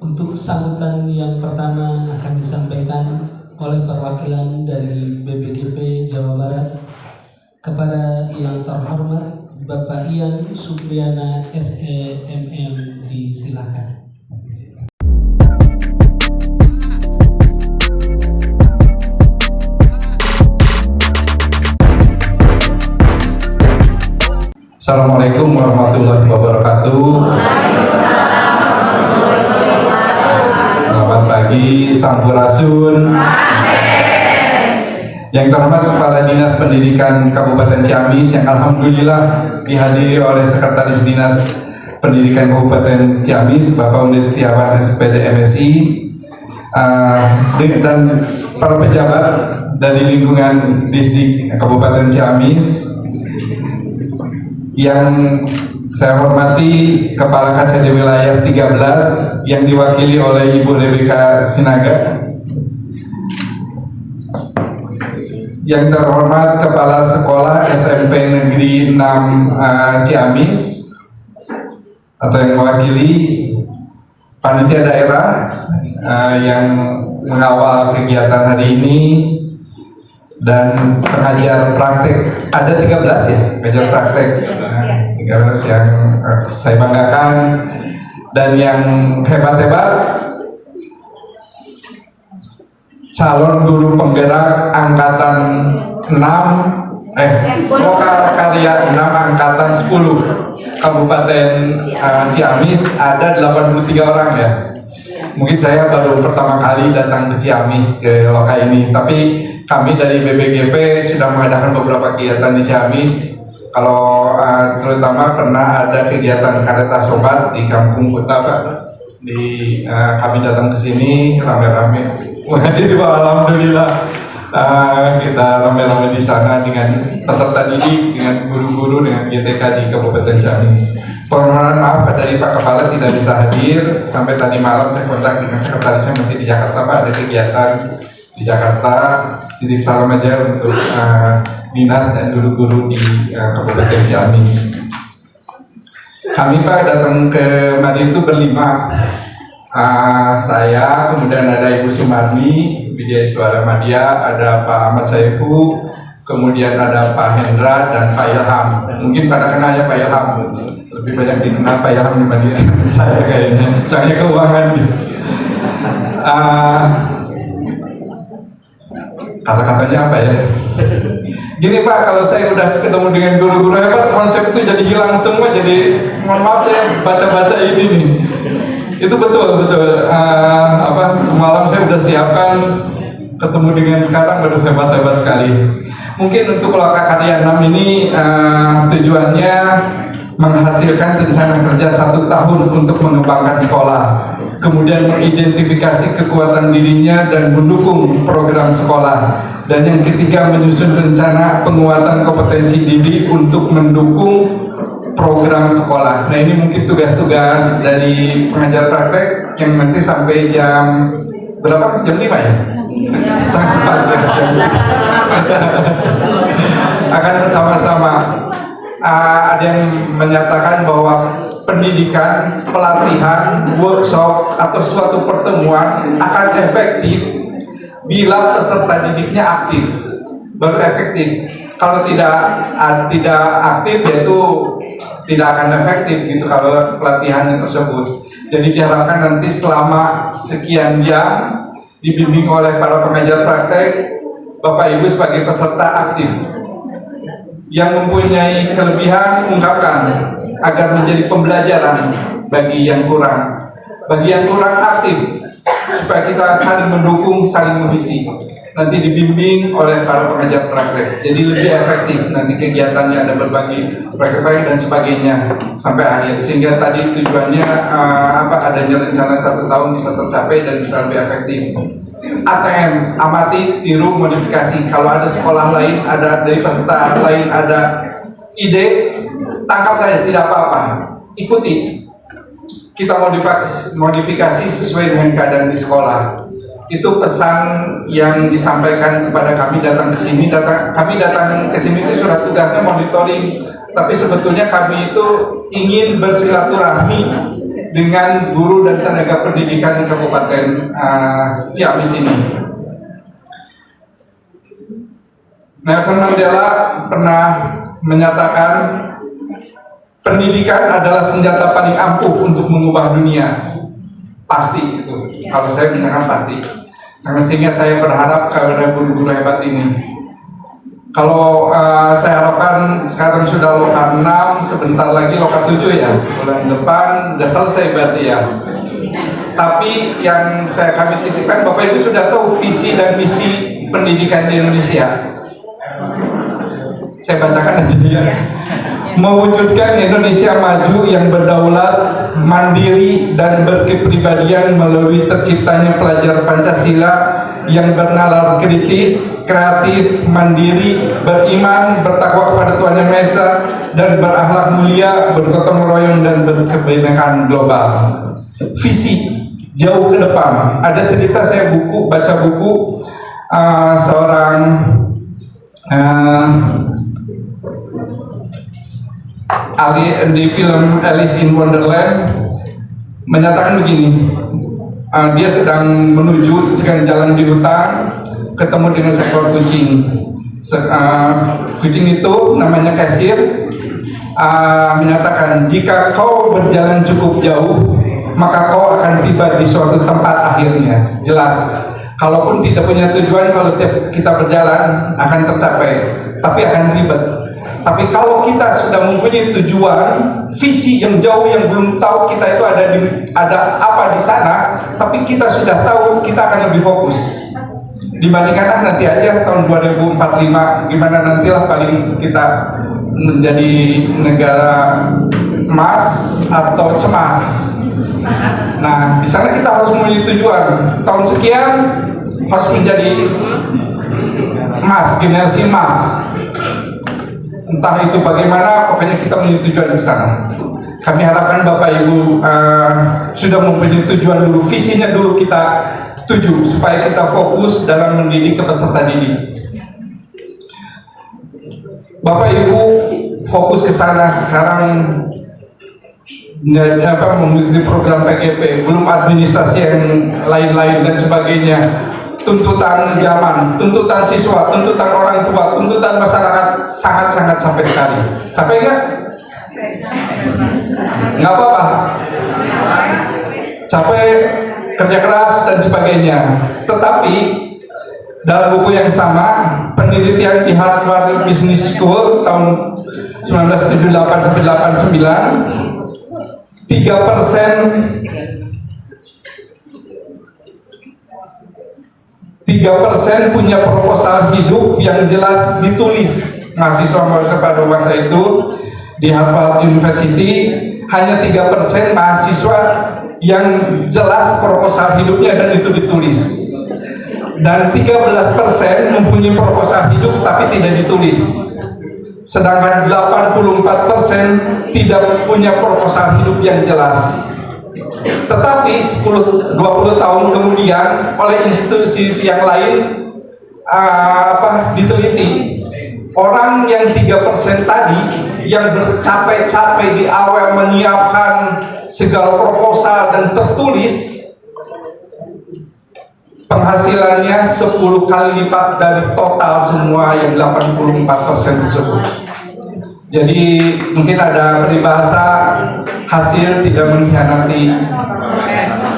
Untuk sambutan yang pertama akan disampaikan oleh perwakilan dari BPGP Jawa Barat kepada yang terhormat Bapak Ian Supriyana SEMM, disilakan. Assalamualaikum warahmatullahi wabarakatuh. Selamat pagi, Sampurasun. Yang terhormat Kepala Dinas Pendidikan Kabupaten Ciamis yang alhamdulillah dihadiri oleh Sekretaris Dinas Pendidikan Kabupaten Ciamis Bapak Unit Setiawan SPD MSI, dan para pejabat dari lingkungan Disdik Kabupaten Ciamis. Yang saya hormati Kepala KCD Wilayah 13 yang diwakili oleh Ibu Rebeka Sinaga. Yang terhormat Kepala Sekolah SMP Negeri 6 Ciamis atau yang mewakili panitia daerah yang mengawal kegiatan hari ini, dan pengajar praktek ada 13 ya, pengajar praktek 13 yang saya banggakan, dan yang hebat-hebat calon guru penggerak angkatan 6 lokal karya 6 angkatan 10 Kabupaten Ciamis ada 83 orang ya. Mungkin saya baru pertama kali datang ke Ciamis ke lokal ini, tapi kami dari BPGP sudah mengadakan beberapa kegiatan di Ciamis. Kalau terutama pernah ada kegiatan kareta sobat di Kampung Kuta, kami datang ke sini rame-rame. Menghadiri, alhamdulillah kita rame-rame di sana dengan peserta didik, dengan guru-guru, dengan GTK di Kabupaten Ciamis. Permohonan maaf dari Pak Kepala tidak bisa hadir. Sampai tadi malam saya kontak dengan sekretarisnya masih di Jakarta, Pak, ada kegiatan di Jakarta. Titip salam aja untuk dinas dan guru-guru di Kabupaten Ciamis. Kami, Pak, datang ke Madi itu berlima. Saya, kemudian ada Ibu Sumarni, Widya Suara Madya, ada Pak Ahmad Saifu, kemudian ada Pak Hendra dan Pak Ilham. Mungkin pada kenal ya Pak Ilham, lebih banyak dikenal Pak Ilham dibanding saya kayaknya, soalnya keuangan. Kata-katanya apa ya? Gini Pak, kalau saya udah ketemu dengan guru-guru hebat, konsep itu jadi hilang semua. Jadi mohon maaf ya, baca-baca ini nih. Itu betul. Semalam saya udah siapkan, ketemu dengan sekarang, waduh hebat-hebat sekali. Mungkin untuk loka karya 6 ini tujuannya menghasilkan rencana kerja 1 tahun untuk mengembangkan sekolah, kemudian mengidentifikasi kekuatan dirinya dan mendukung program sekolah, dan yang ketiga menyusun rencana penguatan kompetensi diri untuk mendukung program sekolah. Nah, ini mungkin tugas-tugas dari pengajar praktek yang nanti sampai jam berapa? Jam 5 ya? Setengah 4 ya. Akan bersama-sama. Ada yang menyatakan bahwa pendidikan, pelatihan, workshop atau suatu pertemuan akan efektif bila peserta didiknya aktif, baru efektif. Kalau tidak aktif, yaitu tidak akan efektif gitu kalau pelatihan tersebut. Jadi diharapkan nanti selama sekian jam dibimbing oleh para pengajar praktek, Bapak Ibu sebagai peserta aktif. Yang mempunyai kelebihan ungkapkan agar menjadi pembelajaran bagi yang kurang. Bagi yang kurang aktif, supaya kita saling mendukung, saling mengisi. Nanti dibimbing oleh para pengajar praktek. Jadi lebih efektif nanti kegiatannya, ada berbagi proyek dan sebagainya sampai akhir. Sehingga tadi tujuannya adanya rencana 1 tahun bisa tercapai dan bisa lebih efektif. ATM, amati, tiru, modifikasi. Kalau ada sekolah lain, ada dari peserta lain ada ide, tangkap saja, tidak apa-apa, ikuti. Kita modifikasi sesuai dengan keadaan di sekolah. Itu pesan yang disampaikan kepada kami datang ke sini. Kami datang ke sini itu surat tugasnya monitoring, tapi sebetulnya kami itu ingin bersilaturahmi dengan guru dan tenaga pendidikan di Kabupaten Ciamis ini. Nelson Mandela pernah menyatakan pendidikan adalah senjata paling ampuh untuk mengubah dunia. Pasti itu. Kalau saya bilang pasti. Sehingga saya berharap kepada guru-guru hebat ini. Kalau saya harapkan sekarang sudah loka 6, sebentar lagi loka 7 ya. Bulan depan sudah selesai berarti ya. Tapi yang kami titipkan, Bapak Ibu sudah tahu visi dan misi pendidikan di Indonesia. Saya bacakan aja ya. Mewujudkan Indonesia maju yang berdaulat, mandiri, dan berkepribadian melalui terciptanya pelajar Pancasila yang bernalar kritis, kreatif, mandiri, beriman, bertakwa kepada Tuhan Yang Maha Esa, dan berakhlak mulia, bergotong royong, dan berkebinekaan global. Visi jauh ke depan. Ada cerita saya baca buku seorang di film Alice in Wonderland menyatakan begini, dia sedang menuju jalan di hutan, ketemu dengan seekor kucing. Kucing itu namanya Kasir, menyatakan, jika kau berjalan cukup jauh, maka kau akan tiba di suatu tempat akhirnya. Jelas, kalaupun tidak punya tujuan, kalau kita berjalan akan tercapai, tapi akan ribet. Tapi kalau kita sudah mempunyai tujuan, visi yang jauh yang belum tahu kita itu ada apa di sana, tapi kita sudah tahu, kita akan lebih fokus. Dibandingkan nanti aja tahun 2045 gimana nantilah paling kita menjadi negara emas atau cemas. Nah, di sana kita harus mempunyai tujuan. Tahun sekian harus menjadi emas, generasi emas. Entah itu bagaimana, pokoknya kita mempunyai tujuan di sana. Kami harapkan Bapak Ibu sudah mempunyai tujuan dulu, visinya dulu kita tuju, supaya kita fokus dalam mendidik peserta didik. Bapak Ibu fokus ke sana sekarang, mengikuti program PGP, belum administrasi yang lain-lain dan sebagainya. Tuntutan zaman, tuntutan siswa, tuntutan orang tua, tuntutan masyarakat sangat-sangat sampai sekali. Sampai enggak? Nggak apa-apa. Capek, kerja keras dan sebagainya. Tetapi dalam buku yang sama, penelitian di Harvard Business School tahun 1978-89, 3% punya proposal hidup yang jelas ditulis. Mahasiswa pada masa itu di Harvard University, hanya 3% mahasiswa yang jelas proposal hidupnya dan itu ditulis. Dan 13% mempunyai proposal hidup tapi tidak ditulis. Sedangkan 84% tidak punya proposal hidup yang jelas. Tetapi 10-20 tahun kemudian oleh institusi yang lain diteliti, orang yang 3% tadi yang bercapek-capek di awal menyiapkan segala proposal dan tertulis, penghasilannya 10 kali lipat dari total semua yang 84% tersebut. Jadi mungkin ada peribahasa, hasil tidak mengkhianati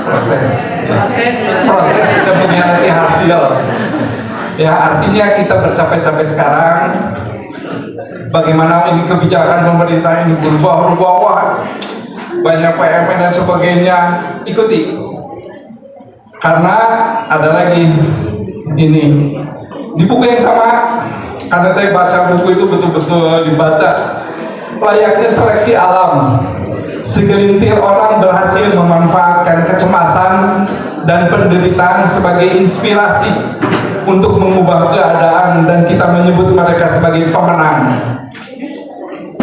proses. Proses tidak mengkhianati hasil. Ya, artinya kita bercapek-capek sekarang. Bagaimana ini kebijakan pemerintah ini berubah-ubah, banyak PMN dan sebagainya, ikuti. Karena ada lagi ini di buku yang sama. Karena saya baca buku itu betul-betul dibaca, layaknya seleksi alam. Segelintir orang berhasil memanfaatkan kecemasan dan penderitaan sebagai inspirasi untuk mengubah keadaan, dan kita menyebut mereka sebagai pemenang.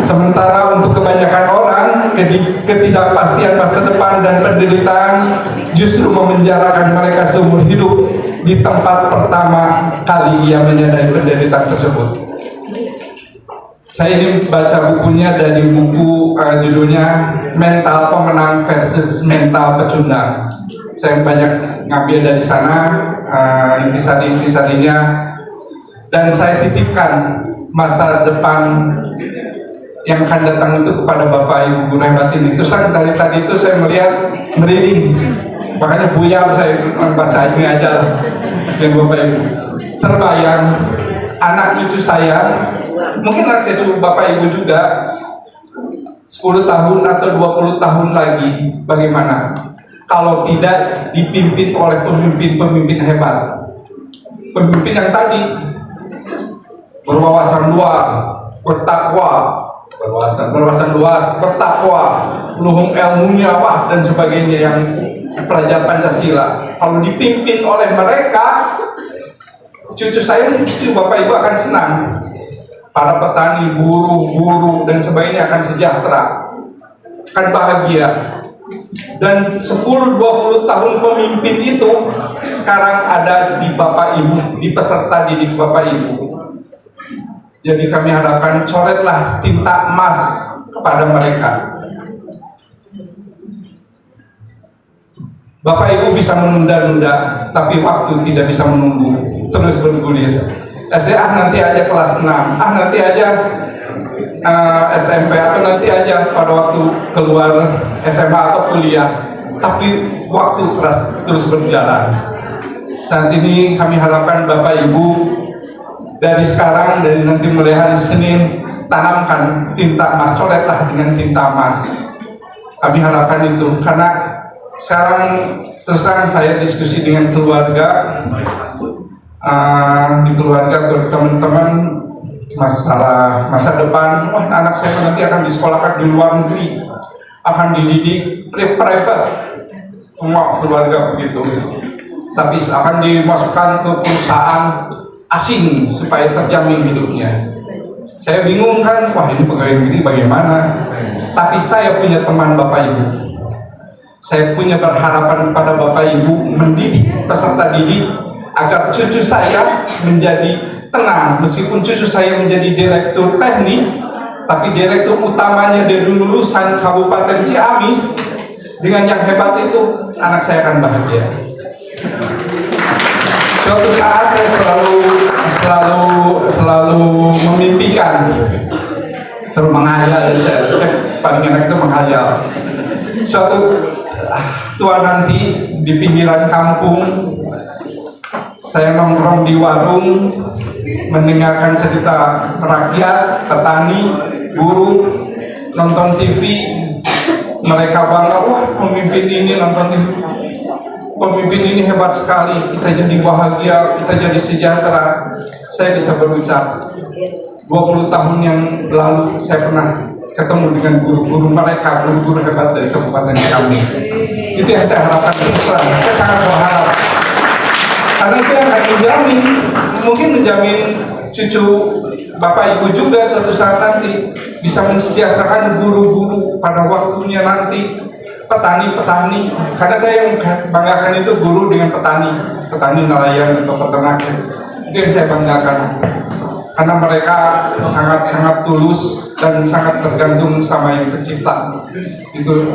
Sementara untuk kebanyakan orang, ketidakpastian masa depan dan penderitaan justru memenjarakan mereka seumur hidup di tempat pertama kali ia menyadari penderitaan tersebut. Saya ini baca bukunya dari buku judulnya Mental Pemenang versus Mental Pecundang. Saya banyak ngambil dari sana intisari-intisarinya, dan saya titipkan masa depan yang akan datang itu kepada Bapak Ibu guru hebat ini. Terus dari tadi itu saya melihat merinding, makanya buyar saya membaca ini aja yang Bapak Ibu. Terbayang anak cucu saya, mungkin anak cucu Bapak Ibu juga, 10 tahun atau 20 tahun lagi bagaimana kalau tidak dipimpin oleh pemimpin-pemimpin hebat. Pemimpin yang tadi berwawasan luas, bertakwa, berwawasan luas, bertakwa, luhung ilmunya apa dan sebagainya, yang pelajar Pancasila. Kalau dipimpin oleh mereka, cucu saya, cucu Bapak Ibu akan senang. Para petani, buruh, guru dan sebagainya akan sejahtera, akan bahagia. Dan 10-20 tahun pemimpin itu sekarang ada di Bapak Ibu, di peserta didik Bapak Ibu. Jadi kami harapkan coretlah tinta emas kepada mereka. Bapak Ibu bisa menunda-nunda, tapi waktu tidak bisa menunggu, terus bergulir. Nanti aja kelas 6, nanti aja SMP, atau nanti aja pada waktu keluar SMA atau kuliah. Tapi waktu terus berjalan. Saat ini kami harapkan Bapak Ibu dari sekarang, dari nanti mulai hari Senin, tanamkan tinta emas, coretlah dengan tinta emas. Kami harapkan itu, karena sekarang terus terang saya diskusi dengan keluarga, di keluarga teman-teman, masalah masa depan. Wah, anak saya nanti akan disekolahkan di luar negeri, akan dididik private, semua keluarga begitu, tapi akan dimasukkan ke perusahaan asing supaya terjamin hidupnya. Saya bingung kan, wah ini pegawai negeri bagaimana? Tapi saya punya teman Bapak Ibu, saya punya berharapan kepada Bapak Ibu mendidik peserta didik agar cucu saya menjadi tenang. Meskipun cucu saya menjadi direktur teknik, tapi direktur utamanya dari lulusan Kabupaten Ciamis, dengan yang hebat itu anak saya akan bahagia. Suatu saat saya selalu memimpikan, selalu menghayal. Saya paling enak itu menghayal. Suatu tua nanti di pinggiran kampung, saya nongkrong di warung, mendengarkan cerita rakyat, petani, buruh, nonton TV, mereka bangga, wah pemimpin ini nonton TV, pemimpin ini hebat sekali, kita jadi bahagia, kita jadi sejahtera. Saya bisa berucap, 20 tahun yang lalu saya pernah ketemu dengan guru-guru mereka, guru-guru hebat dari Kabupaten kami. Itu yang saya harapkan terus terang. Saya sangat berharap, karena itu yang akan menjamin, mungkin menjamin cucu Bapak Ibu juga suatu saat nanti bisa mensejahterakan guru-guru pada waktunya nanti, petani-petani. Karena saya yang banggakan itu guru dengan petani nelayan atau peternak. Itu yang saya banggakan, karena mereka sangat-sangat tulus dan sangat tergantung sama yang pencipta. Itu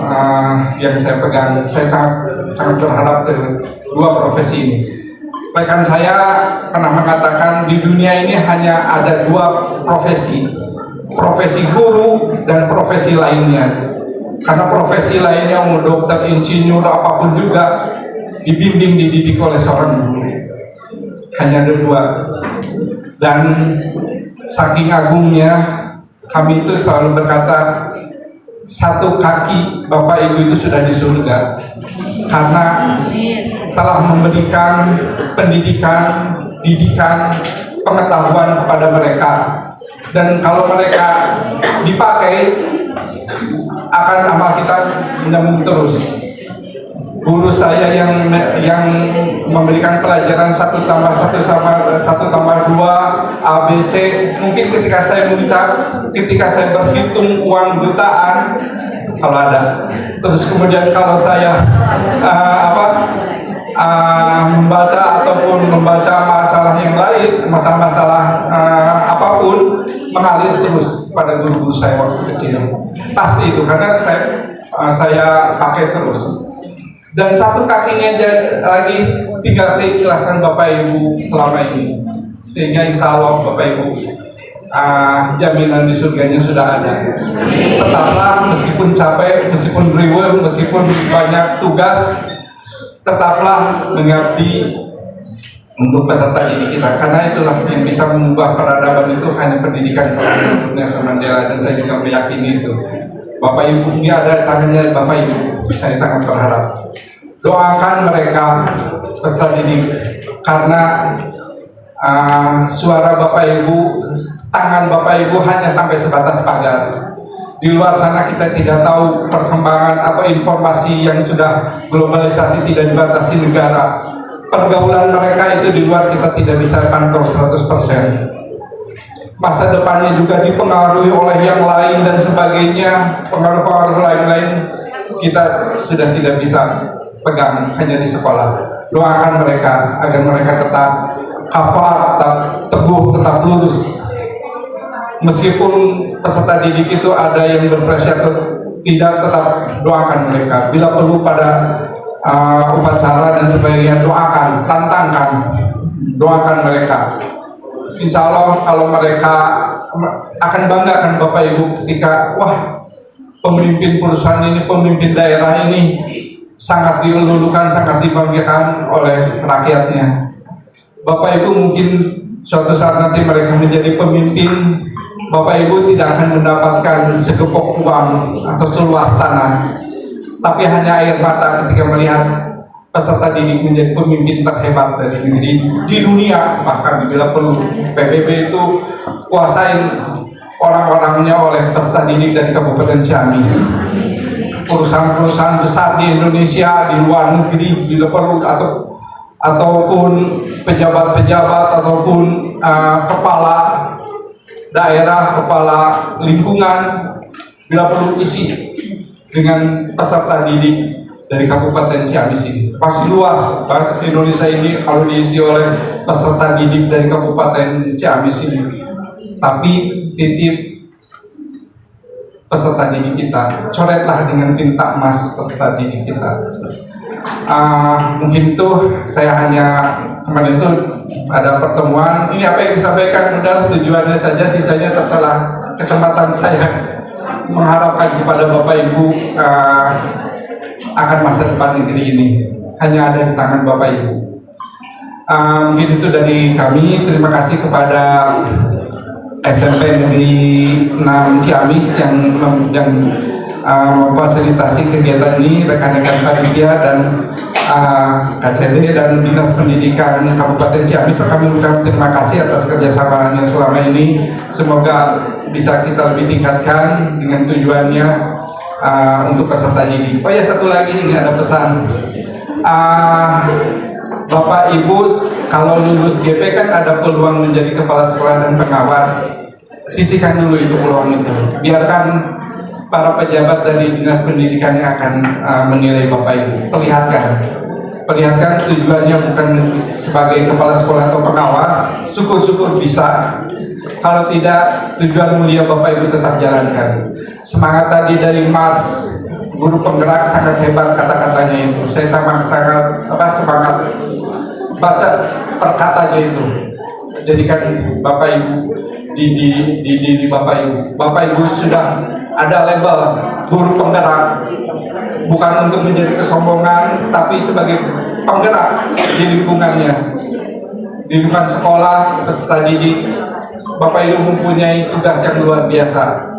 yang saya pegang. Saya sangat berharap ke dua profesi ini. Rekan saya pernah mengatakan di dunia ini hanya ada dua profesi, profesi guru dan profesi lainnya. Karena profesi lainnya mau dokter, insinyur, apapun juga dibimbing, dididik oleh seorang guru. Hanya ada dua. Dan saking agungnya, kami itu selalu berkata, satu kaki Bapak Ibu itu sudah di surga, karena telah memberikan pendidikan, didikan, pengetahuan kepada mereka. Dan kalau mereka dipakai, akan amal kita menyambung terus. Guru saya yang memberikan pelajaran 1+1 sama 1+2 A, B, C, mungkin ketika saya mengucap, ketika saya berhitung uang jutaan, kalau ada, terus kemudian kalau saya membaca ataupun membaca masalah yang lain, masalah-masalah apapun, mengalir terus pada guru-guru saya waktu kecil. Pasti itu karena saya pakai terus. Dan satu kakinya lagi tinggal keikhlasan Bapak Ibu selama ini, sehingga insya Allah Bapak Ibu jaminan di surganya sudah ada. Tetaplah meskipun capek, meskipun riweuh, meskipun banyak tugas, tetaplah mengabdi untuk peserta didik kita, karena itulah yang bisa mengubah peradaban itu hanya pendidikan. Kalau Nelson Mandela, dan saya juga meyakini itu. Bapak Ibu, ini ada tangannya Bapak Ibu, saya sangat berharap doakan mereka peserta didik, karena suara Bapak Ibu, tangan Bapak Ibu hanya sampai sebatas pagar. Di luar sana kita tidak tahu perkembangan atau informasi yang sudah globalisasi tidak dibatasi negara. Pergaulan mereka itu di luar kita tidak bisa pantau 100%. Masa depannya juga dipengaruhi oleh yang lain dan sebagainya, pengaruh-pengaruh lain-lain kita sudah tidak bisa pegang hanya di sekolah. Doakan mereka agar mereka tetap hafal, tetap teguh, tetap lurus. Meskipun peserta didik itu ada yang berprestasi atau tidak, tetap doakan mereka. Bila perlu pada upacara dan sebagainya, doakan, tantangkan, doakan mereka. Insya Allah kalau mereka akan banggakan Bapak Ibu ketika wah, pemimpin perusahaan ini, pemimpin daerah ini sangat dilulukan, sangat dibanggakan oleh rakyatnya. Bapak Ibu mungkin suatu saat nanti mereka menjadi pemimpin, Bapak Ibu tidak akan mendapatkan segepok uang atau seluas tanah, tapi hanya air mata ketika melihat peserta didik menjadi pemimpin terhebat dari negeri di dunia. Bahkan bila perlu PBB itu kuasain orang-orangnya oleh peserta didik dari Kabupaten Ciamis. Perusahaan-perusahaan besar di Indonesia, di luar negeri bila perlu, ataupun pejabat-pejabat ataupun kepala daerah, kepala lingkungan, bila perlu isi dengan peserta didik dari Kabupaten Ciamis ini. Masih luas bahasa Indonesia ini kalau diisi oleh peserta didik dari Kabupaten Ciamis ini. Tapi titip peserta didik kita, coretlah dengan tinta emas peserta didik kita. Mungkin itu saya hanya kemarin itu ada pertemuan. Ini apa yang disampaikan udah tujuannya saja, sisanya terserah kesempatan saya mengharapkan kepada Bapak Ibu akan masa depan negeri ini hanya ada di tangan Bapak Ibu. Mungkin itu dari kami. Terima kasih kepada SMP Negeri 6 Ciamis yang memfasilitasi kegiatan ini, rekan-rekan panitia dan KCD dan Dinas Pendidikan Kabupaten Ciamis. Kami mengucapkan terima kasih atas kerjasamanya selama ini. Semoga bisa kita lebih tingkatkan dengan tujuannya untuk peserta didik. Oh ya, satu lagi ini ada pesan. Bapak Ibu kalau lulus GP kan ada peluang menjadi kepala sekolah dan pengawas. Sisihkan dulu itu peluang itu. Biarkan para pejabat dari Dinas Pendidikan yang akan menilai Bapak Ibu. Perlihatkan tujuannya bukan sebagai kepala sekolah atau pengawas. Syukur-syukur bisa. Kalau tidak, tujuan mulia Bapak Ibu tetap jalankan. Semangat tadi dari Mas guru penggerak sangat hebat kata-katanya itu. Saya sangat semangat baca perkataannya itu. Jadikan Bapak Ibu di Bapak Ibu. Bapak Ibu sudah ada label guru penggerak, bukan untuk menjadi kesombongan, tapi sebagai penggerak di lingkungannya, di lingkungan sekolah, peserta didik. Bapak Ibu mempunyai tugas yang luar biasa.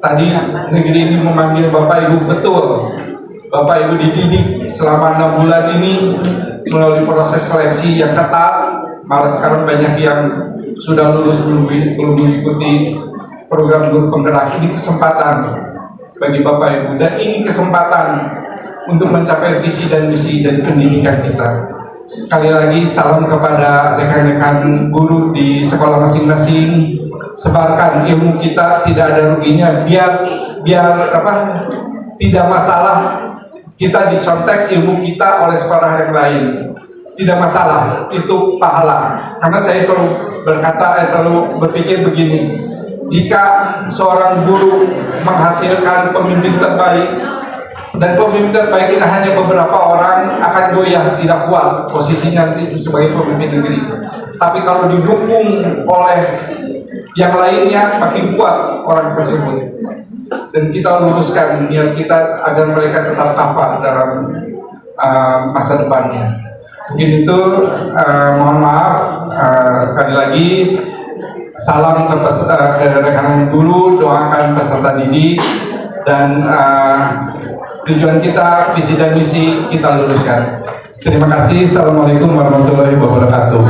Tadi negeri ini memanggil Bapak Ibu, betul. Bapak Ibu dididik selama 6 bulan ini melalui proses seleksi yang ketat. Malah sekarang banyak yang sudah lulus belum mengikuti program guru penggerak. Ini kesempatan bagi Bapak Ibu, dan ini kesempatan untuk mencapai visi dan misi dari pendidikan kita. Sekali lagi salam kepada rekan-rekan guru di sekolah masing-masing. Sebarkan ilmu kita, tidak ada ruginya. Biar tidak masalah kita dicontek ilmu kita oleh sekolah yang lain. Tidak masalah, itu pahala. Karena saya selalu berkata, saya selalu berpikir begini. jika seorang guru menghasilkan pemimpin terbaik, dan pemimpin terbaik ini hanya beberapa orang, akan goyah, tidak kuat posisinya nanti sebagai pemimpin negeri. Tapi kalau didukung oleh yang lainnya, makin kuat orang tersebut. Dan kita luruskan niat kita agar mereka tetap kafah dalam masa depannya. Mungkin itu, mohon maaf, sekali lagi salam ke rekan guru, doakan peserta didik, dan tujuan kita, visi dan misi kita luruskan. Terima kasih. Assalamualaikum warahmatullahi wabarakatuh.